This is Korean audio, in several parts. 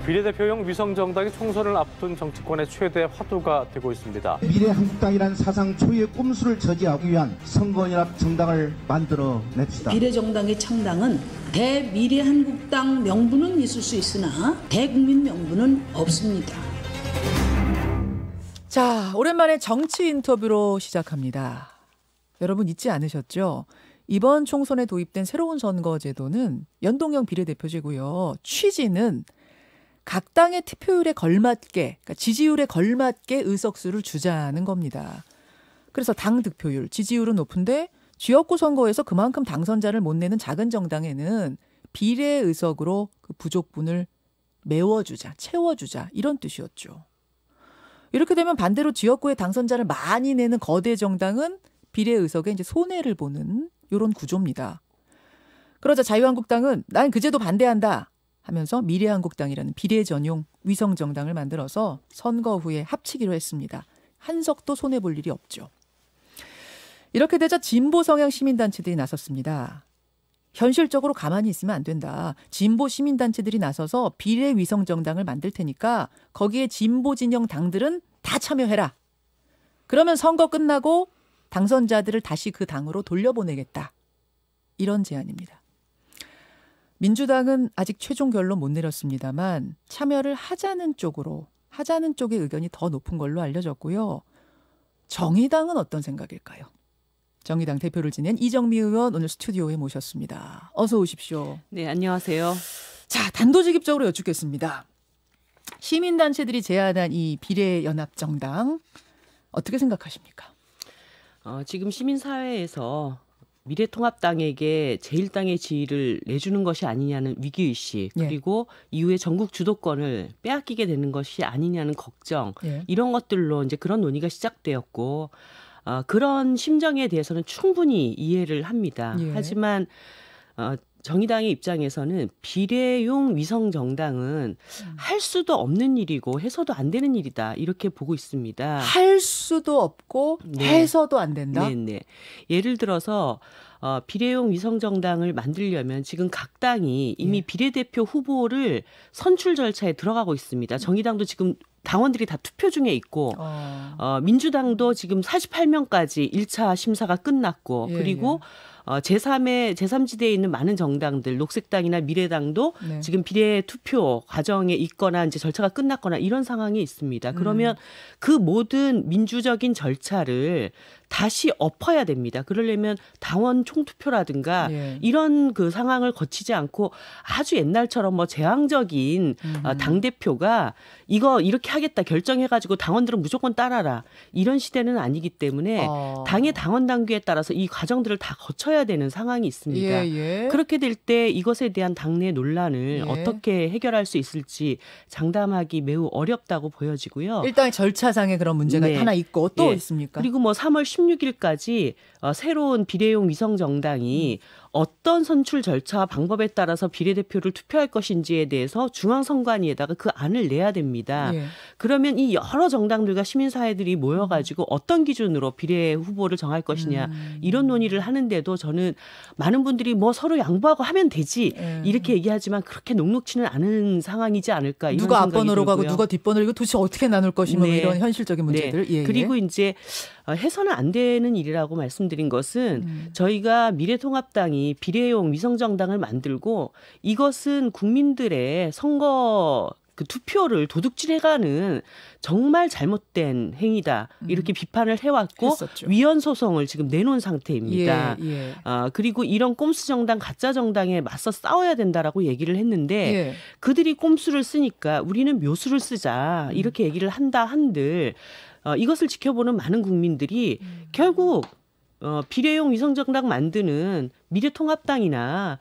비례대표용 위성정당이 총선을 앞둔 정치권의 최대 화두가 되고 있습니다. 미래한국당이란 사상 초유의 꼼수를 저지하기 위한 선거연합 정당을 만들어냅시다. 비례정당의 창당은 대미래한국당 명분은 있을 수 있으나 대국민 명분은 없습니다. 자, 오랜만에 정치 인터뷰로 시작합니다. 여러분 잊지 않으셨죠? 이번 총선에 도입된 새로운 선거제도는 연동형 비례대표제고요. 취지는 각 당의 투표율에 걸맞게, 그러니까 지지율에 걸맞게 의석수를 주자는 겁니다. 그래서 당 득표율, 지지율은 높은데 지역구 선거에서 그만큼 당선자를 못 내는 작은 정당에는 비례 의석으로 그 부족분을 메워주자, 채워주자 이런 뜻이었죠. 이렇게 되면 반대로 지역구에 당선자를 많이 내는 거대 정당은 비례 의석에 이제 손해를 보는 이런 구조입니다. 그러자 자유한국당은 난 그 제도 반대한다 하면서 미래한국당이라는 비례 전용 위성 정당을 만들어서 선거 후에 합치기로 했습니다. 한석도 손해 볼 일이 없죠. 이렇게 되자 진보 성향 시민단체들이 나섰습니다. 현실적으로 가만히 있으면 안 된다. 진보 시민단체들이 나서서 비례 위성 정당을 만들 테니까 거기에 진보 진영 당들은 다 참여해라. 그러면 선거 끝나고 당선자들을 다시 그 당으로 돌려보내겠다. 이런 제안입니다. 민주당은 아직 최종 결론 못 내렸습니다만 참여를 하자는 쪽의 의견이 더 높은 걸로 알려졌고요. 정의당은 어떤 생각일까요? 정의당 대표를 지낸 이정미 의원 오늘 스튜디오에 모셨습니다. 어서 오십시오. 네, 안녕하세요. 자, 단도직입적으로 여쭙겠습니다. 시민단체들이 제안한 이 비례연합정당 어떻게 생각하십니까? 지금 시민사회에서 미래통합당에게 제1당의 지위를 내주는 것이 아니냐는 위기의식, 그리고 이후에 전국 주도권을 빼앗기게 되는 것이 아니냐는 걱정, 이런 것들로 이제 그런 논의가 시작되었고, 그런 심정에 대해서는 충분히 이해를 합니다. 하지만 정의당의 입장에서는 비례용 위성정당은 할 수도 없는 일이고 해서도 안 되는 일이다. 이렇게 보고 있습니다. 할 수도 없고 해서도 안 된다? 네. 예를 들어서 비례용 위성정당을 만들려면 지금 각 당이 이미 비례대표 후보를 선출 절차에 들어가고 있습니다. 정의당도 지금 당원들이 다 투표 중에 있고 민주당도 지금 48명까지 1차 심사가 끝났고 그리고 제3지대에 있는 많은 정당들, 녹색당이나 미래당도 지금 비례 투표 과정에 있거나 이제 절차가 끝났거나 이런 상황이 있습니다. 그러면 그 모든 민주적인 절차를 다시 엎어야 됩니다. 그러려면 당원 총투표라든가 이런 그 상황을 거치지 않고 아주 옛날처럼 뭐 제왕적인 당대표가 이거 이렇게 하겠다 결정해가지고 당원들은 무조건 따라라. 이런 시대는 아니기 때문에 당의 당원 당규에 따라서 이 과정들을 다 거쳐야 되는 상황이 있습니다. 그렇게 될 때 이것에 대한 당내 논란을 어떻게 해결할 수 있을지 장담하기 매우 어렵다고 보여지고요. 일단 절차상의 그런 문제가 하나 있고 또 있습니까? 그리고 뭐 3월 16일까지 새로운 비례용 위성정당이 어떤 선출 절차와 방법에 따라서 비례대표를 투표할 것인지에 대해서 중앙선관위에다가 그 안을 내야 됩니다. 그러면 이 여러 정당들과 시민사회들이 모여가지고 어떤 기준으로 비례 후보를 정할 것이냐 이런 논의를 하는데도 저는 많은 분들이 뭐 서로 양보하고 하면 되지 이렇게 얘기하지만 그렇게 녹록치는 않은 상황이지 않을까 이런 누가 생각이 앞번호로 들고요. 가고 누가 뒷번호로 이거 도대체 어떻게 나눌 것이며 이런 현실적인 문제들. 그리고 이제 해서는 안 되는 일이라고 말씀드린 것은 저희가 미래통합당이 비례용 위성정당을 만들고 이것은 국민들의 선거 그 투표를 도둑질해가는 정말 잘못된 행위다. 이렇게 비판을 해왔고 위헌 소송을 지금 내놓은 상태입니다. 그리고 이런 꼼수 정당, 가짜 정당에 맞서 싸워야 된다라고 얘기를 했는데 그들이 꼼수를 쓰니까 우리는 묘수를 쓰자. 이렇게 얘기를 한다 한들 이것을 지켜보는 많은 국민들이 결국 비례용 위성정당 만드는 미래통합당이나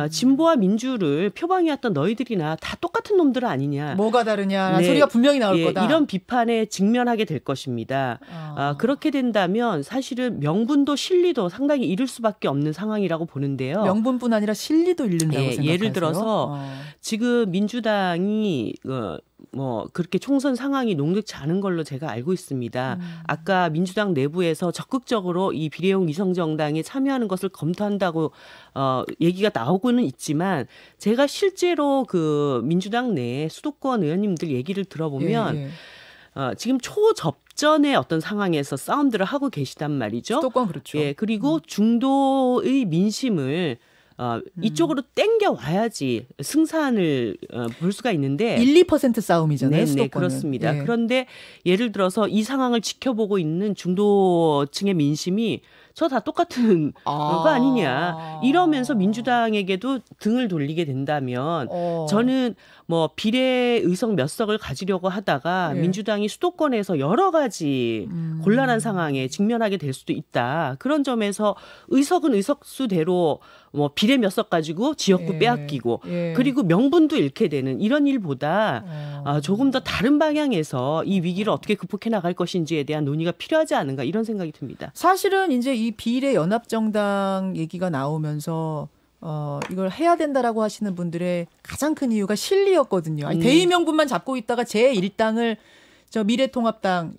진보와 민주를 표방해왔던 너희들이나 다 똑같은 놈들 아니냐. 뭐가 다르냐. 소리가 분명히 나올 거다. 이런 비판에 직면하게 될 것입니다. 그렇게 된다면 사실은 명분도 실리도 상당히 잃을 수밖에 없는 상황이라고 보는데요. 명분뿐 아니라 실리도 잃는다고 생각하세요? 예를 들어서 지금 민주당이 뭐 그렇게 총선 상황이 녹록지 않은 걸로 제가 알고 있습니다. 아까 민주당 내부에서 적극적으로 이 비례용 위성정당에 참여하는 것을 검토한다고 얘기가 나오고는 있지만 제가 실제로 그 민주당 내 수도권 의원님들 얘기를 들어보면 예, 예. 지금 초접전의 어떤 상황에서 싸움들을 하고 계시단 말이죠. 수도권 그렇죠. 예, 그리고 중도의 민심을 이쪽으로 땡겨 와야지 승산을 볼 수가 있는데 1~2% 싸움이잖아요. 네, 수도권은. 그렇습니다. 예. 그런데 예를 들어서 이 상황을 지켜보고 있는 중도층의 민심이 저 다 똑같은 거 아니냐 이러면서 민주당에게도 등을 돌리게 된다면 저는 뭐 비례 의석 몇 석을 가지려고 하다가 예. 민주당이 수도권에서 여러 가지 곤란한 상황에 직면하게 될 수도 있다. 그런 점에서 의석은 의석수대로 뭐 비례 몇 석 가지고 지역구 예. 빼앗기고 예. 그리고 명분도 잃게 되는 이런 일보다 조금 더 다른 방향에서 이 위기를 어떻게 극복해 나갈 것인지에 대한 논의가 필요하지 않은가 이런 생각이 듭니다. 사실은 이제 이 비례 연합정당 얘기가 나오면서 이걸 해야 된다라고 하시는 분들의 가장 큰 이유가 실리였거든요. 아니, 대의 명분만 잡고 있다가 제1당을 저 미래통합당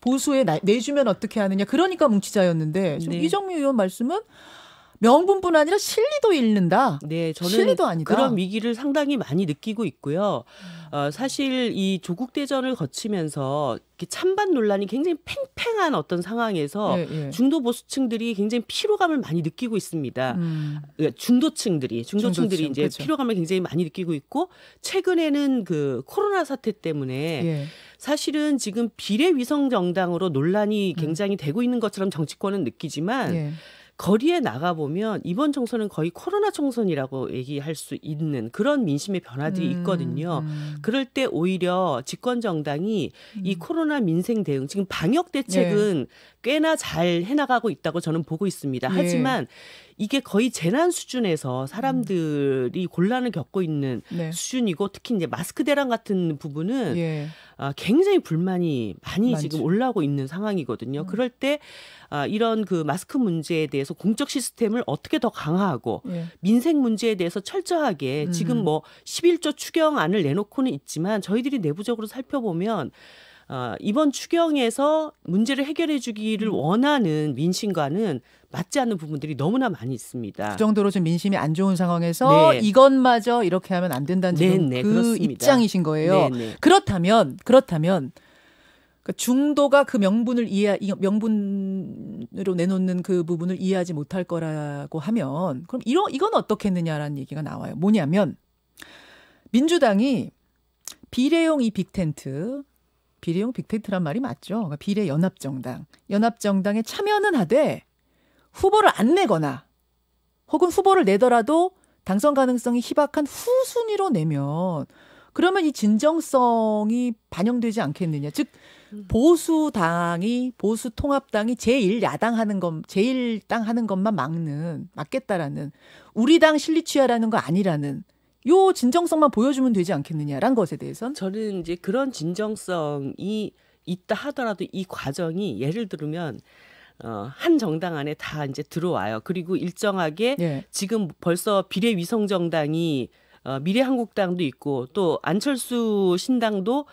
보수에 내주면 어떻게 하느냐. 그러니까 뭉치자였는데 지금 네. 이정미 의원 말씀은 명분뿐 아니라 실리도 잃는다. 네, 저는 실리도 아니다. 그런 위기를 상당히 많이 느끼고 있고요. 사실 이 조국 대전을 거치면서 이렇게 찬반 논란이 굉장히 팽팽한 어떤 상황에서 예. 중도 보수층들이 굉장히 피로감을 많이 느끼고 있습니다. 중도층들이 이제 그렇죠. 피로감을 굉장히 많이 느끼고 있고 최근에는 그 코로나 사태 때문에 예. 사실은 지금 비례 위성 정당으로 논란이 굉장히 되고 있는 것처럼 정치권은 느끼지만. 예. 거리에 나가보면 이번 총선은 거의 코로나 총선이라고 얘기할 수 있는 그런 민심의 변화들이 있거든요. 그럴 때 오히려 집권정당이 이 코로나 민생 대응, 지금 방역 대책은 꽤나 잘 해나가고 있다고 저는 보고 있습니다. 예. 하지만 이게 거의 재난 수준에서 사람들이 곤란을 겪고 있는 네. 수준이고 특히 이제 마스크 대란 같은 부분은 예. 굉장히 불만이 많이 많죠. 지금 올라오고 있는 상황이거든요. 그럴 때 이런 그 마스크 문제에 대해서 공적 시스템을 어떻게 더 강화하고 예. 민생 문제에 대해서 철저하게 지금 뭐 11조 추경안을 내놓고는 있지만 저희들이 내부적으로 살펴보면 이번 추경에서 문제를 해결해 주기를 원하는 민심과는 맞지 않는 부분들이 너무나 많이 있습니다. 그 정도로 좀 민심이 안 좋은 상황에서 네. 이것마저 이렇게 하면 안 된다는 지금 네, 그 그렇습니다. 입장이신 거예요. 네. 그렇다면 그 중도가 그 명분으로 내놓는 그 부분을 이해하지 못할 거라고 하면 그럼 이건 어떻겠느냐라는 얘기가 나와요. 뭐냐면 민주당이 비례용 이 빅텐트, 비례용 빅텐트란 말이 맞죠. 그러니까 비례 연합정당에 참여는 하되 후보를 안 내거나 혹은 후보를 내더라도 당선 가능성이 희박한 후순위로 내면 그러면 이 진정성이 반영되지 않겠느냐. 즉 보수통합당이 제1야당 하는 것만 막겠다라는 우리 당 실리취하라는 거 아니라는 요 진정성만 보여주면 되지 않겠느냐라는 것에 대해서는 저는 이제 그런 진정성이 있다 하더라도 이 과정이 예를 들면 한 정당 안에 다 이제 들어와요. 그리고 일정하게 예. 지금 벌써 비례 위성 정당이 미래한국당도 있고 또 안철수 신당도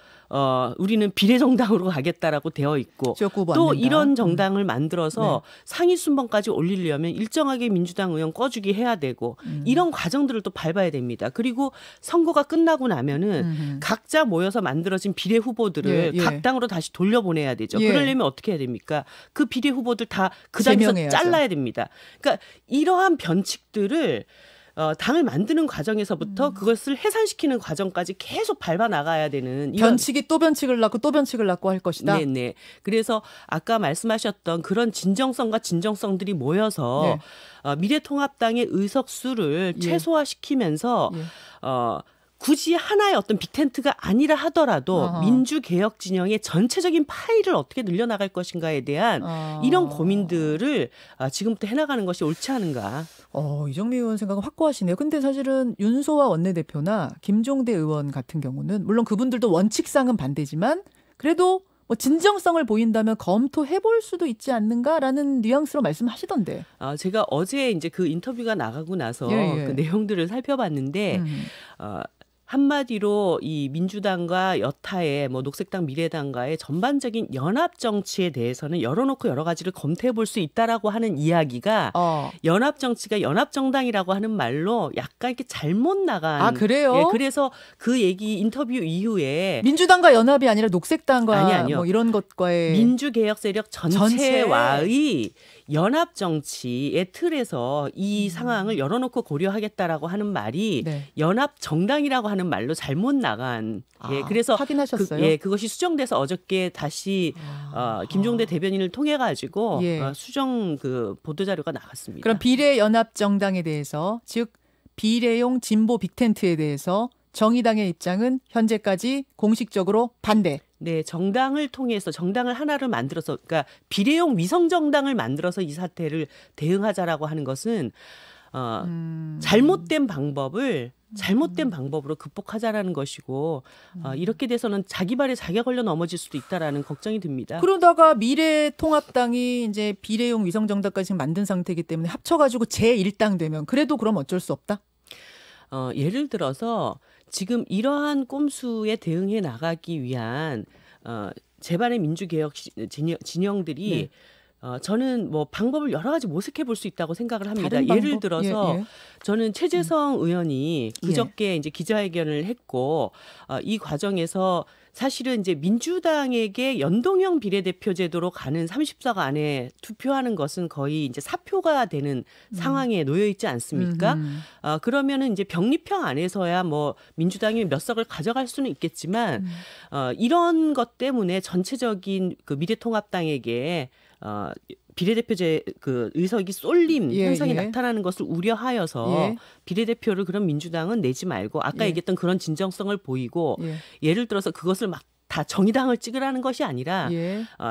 우리는 비례정당으로 가겠다라고 되어 있고 지역구 후보 또 안 낸다. 이런 정당을 만들어서 상위 순번까지 올리려면 일정하게 민주당 의원 꺼주기 해야 되고 이런 과정들을 또 밟아야 됩니다. 그리고 선거가 끝나고 나면은 각자 모여서 만들어진 비례 후보들을 예. 각 당으로 다시 돌려보내야 되죠. 예. 그러려면 어떻게 해야 됩니까? 그 비례 후보들 다 그 당에서 제명해야죠. 잘라야 됩니다. 그러니까 이러한 변칙들을 당을 만드는 과정에서부터 그것을 해산시키는 과정까지 계속 밟아 나가야 되는 이런 변칙이 또 변칙을 낳고 또 변칙을 낳고 할 것이다. 네네. 그래서 아까 말씀하셨던 그런 진정성과 진정성들이 모여서 미래통합당의 의석수를 예. 최소화시키면서 예. 굳이 하나의 어떤 빅텐트가 아니라 하더라도 어허. 민주개혁 진영의 전체적인 파일을 어떻게 늘려나갈 것인가에 대한 이런 고민들을 지금부터 해나가는 것이 옳지 않은가. 이정미 의원 생각은 확고하시네요. 근데 사실은 윤소아 원내대표나 김종대 의원 같은 경우는 물론 그분들도 원칙상은 반대지만 그래도 뭐 진정성을 보인다면 검토해볼 수도 있지 않는가라는 뉘앙스로 말씀하시던데. 제가 어제 이제 그 인터뷰가 나가고 나서 예. 그 내용들을 살펴봤는데 한마디로 이 민주당과 여타의 뭐 녹색당, 미래당과의 전반적인 연합 정치에 대해서는 열어놓고 여러 가지를 검토해 볼 수 있다라고 하는 이야기가 연합 정치가 연합 정당이라고 하는 말로 약간 이렇게 잘못 나간. 아, 그래요? 예, 그래서 그 얘기 인터뷰 이후에 민주당과 연합이 아니라 녹색당과 아니요. 뭐 이런 것과의 민주개혁 세력 전체와의 연합 정치의 틀에서 이 상황을 열어놓고 고려하겠다라고 하는 말이 네. 연합 정당이라고 하는 말로 잘못 나간. 예, 그래서 확인하셨어요? 그것이 수정돼서 어저께 다시 김종대 대변인을 통해 가지고 예. 수정 그 보도 자료가 나갔습니다. 그럼 비례연합정당에 대해서 즉 비례용 진보 빅텐트에 대해서 정의당의 입장은 현재까지 공식적으로 반대. 네, 정당을 통해서 정당을 하나를 만들어서 그러니까 비례용 위성 정당을 만들어서 이 사태를 대응하자라고 하는 것은 잘못된 방법으로 극복하자라는 것이고 이렇게 돼서는 자기 발에 자기가 걸려 넘어질 수도 있다라는 걱정이 듭니다. 그러다가 미래통합당이 이제 비례용 위성 정당까지 만든 상태이기 때문에 합쳐가지고 제1당 되면 그래도 그럼 어쩔 수 없다? 예를 들어서 지금 이러한 꼼수에 대응해 나가기 위한 제반의 민주개혁 진영들이 네. 저는 뭐 방법을 여러 가지 모색해 볼 수 있다고 생각을 합니다. 다른 예를 방법? 들어서 예. 저는 최재성 의원이 그저께 이제 기자회견을 했고 이 과정에서 사실은 이제 민주당에게 연동형 비례대표 제도로 가는 30석 안에 투표하는 것은 거의 이제 사표가 되는 상황에 놓여 있지 않습니까? 그러면은 이제 병립형 안에서야 뭐 민주당이 몇 석을 가져갈 수는 있겠지만 이런 것 때문에 전체적인 그 미래통합당에게 비례대표제 그 의석이 쏠림 현상이 나타나는 것을 우려하여서 비례대표를 그런 민주당은 내지 말고 아까 얘기했던 그런 진정성을 보이고 예를 들어서 그것을 막 다 정의당을 찍으라는 것이 아니라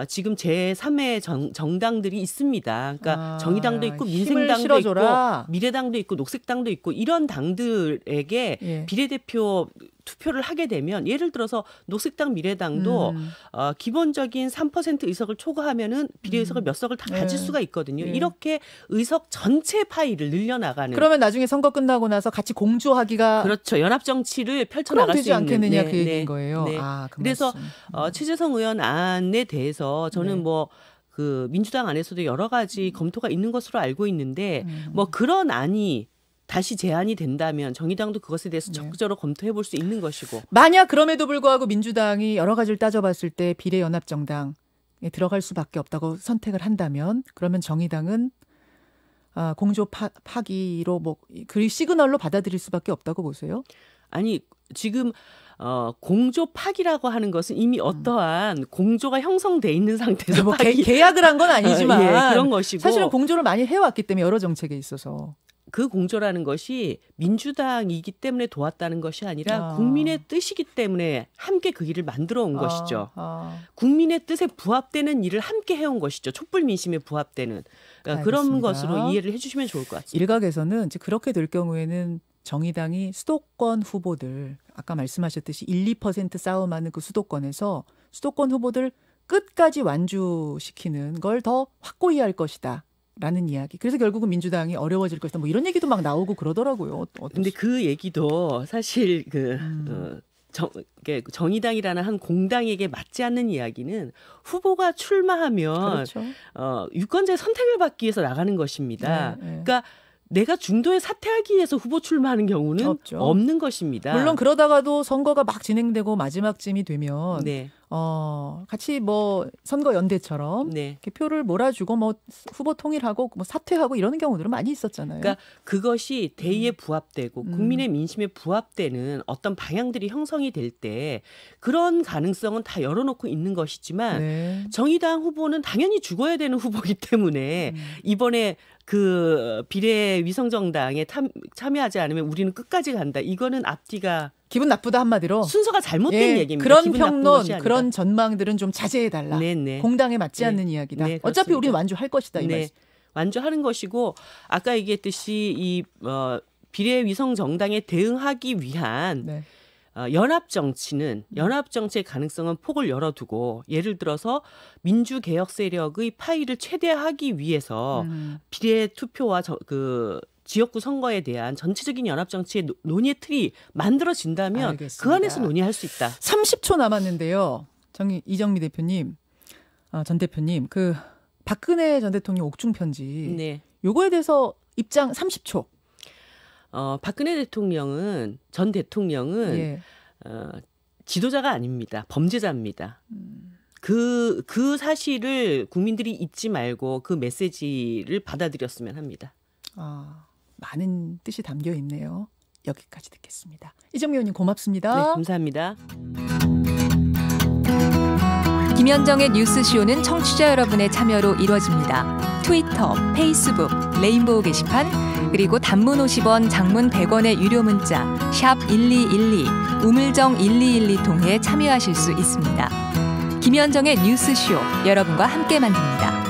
지금 제3의 정당들이 있습니다. 그러니까 정의당도 있고 민생당도 있고 미래당도 있고 녹색당도 있고 이런 당들에게 비례대표 투표를 하게 되면 예를 들어서 녹색당 미래당도 기본적인 3% 의석을 초과하면은 비례의석을 몇 석을 다 가질 수가 있거든요. 이렇게 의석 전체 파이를 늘려나가는. 그러면 나중에 선거 끝나고 나서 같이 공조하기가 그렇죠. 연합 정치를 펼쳐나갈 수 있는. 않겠느냐 그 얘기인 거예요. 네. 그 그래서 최재성 의원 안에 대해서 저는 뭐 그 민주당 안에서도 여러 가지 검토가 있는 것으로 알고 있는데 뭐 그런 안이 다시 제안이 된다면 정의당도 그것에 대해서 적극적으로 검토해 볼 수 있는 것이고. 만약 그럼에도 불구하고 민주당이 여러 가지를 따져봤을 때 비례연합정당에 들어갈 수밖에 없다고 선택을 한다면 그러면 정의당은 공조 파기로 뭐 그 시그널로 받아들일 수밖에 없다고 보세요? 아니 지금 공조 파기라고 하는 것은 이미 어떠한 공조가 형성돼 있는 상태에서 뭐 계약을 한 건 아니지만 그런 것이고 사실은 공조를 많이 해왔기 때문에 여러 정책에 있어서 그 공조라는 것이 민주당이기 때문에 도왔다는 것이 아니라 국민의 뜻이기 때문에 함께 그 일을 만들어 온 것이죠. 국민의 뜻에 부합되는 일을 함께 해온 것이죠. 촛불 민심에 부합되는 그런 것으로 이해를 해주시면 좋을 것 같습니다. 일각에서는 이제 그렇게 될 경우에는 정의당이 수도권 후보들 아까 말씀하셨듯이 1, 2% 싸움하는 그 수도권에서 수도권 후보들 끝까지 완주시키는 걸 더 확고히 할 것이다. 라는 이야기. 그래서 결국은 민주당이 어려워질 것이다. 뭐 이런 얘기도 막 나오고 그러더라고요. 근데 그 얘기도 사실 정의당이라는 한 공당에게 맞지 않는 이야기는 후보가 출마하면 유권자의 선택을 받기 위해서 나가는 것입니다. 그러니까 내가 중도에 사퇴하기 위해서 후보 출마하는 경우는 없는 것입니다. 물론 그러다가도 선거가 막 진행되고 마지막쯤이 되면 같이 뭐 선거 연대처럼 이렇게 표를 몰아주고 뭐 후보 통일하고 뭐 사퇴하고 이러는 경우들은 많이 있었잖아요. 그러니까 그것이 대의에 부합되고 국민의 민심에 부합되는 어떤 방향들이 형성이 될 때 그런 가능성은 다 열어놓고 있는 것이지만 정의당 후보는 당연히 죽어야 되는 후보이기 때문에 이번에 그 비례 위성정당에 참여하지 않으면 우리는 끝까지 간다. 이거는 앞뒤가 기분 나쁘다 한마디로 순서가 잘못된 얘기입니다. 그런 평론, 그런 전망들은 좀 자제해달라. 공당에 맞지 않는 이야기다. 어차피 우리는 완주할 것이다. 이 말씀. 완주하는 것이고 아까 얘기했듯이 이 비례 위성정당에 대응하기 위한 연합 정치의 가능성은 폭을 열어두고 예를 들어서 민주개혁 세력의 파이를 최대화하기 위해서 비례 투표와 지역구 선거에 대한 전체적인 연합정치의 논의의 틀이 만들어진다면 알겠습니다. 그 안에서 논의할 수 있다. 30초 남았는데요. 이정미 대표님, 전 대표님, 그 박근혜 전 대통령 옥중 편지. 네. 요거에 대해서 입장 30초. 박근혜 전 대통령은 예. 지도자가 아닙니다. 범죄자입니다. 그 사실을 국민들이 잊지 말고 그 메시지를 받아들였으면 합니다. 많은 뜻이 담겨 있네요. 여기까지 듣겠습니다. 이정미 의원님 고맙습니다. 네, 감사합니다. 김현정의 뉴스쇼는 청취자 여러분의 참여로 이루어집니다. 트위터, 페이스북, 레인보우 게시판, 그리고 단문 50원, 장문 100원의 유료 문자 샵 1212, 우물정 1212 통해 참여하실 수 있습니다. 김현정의 뉴스쇼, 여러분과 함께 만듭니다.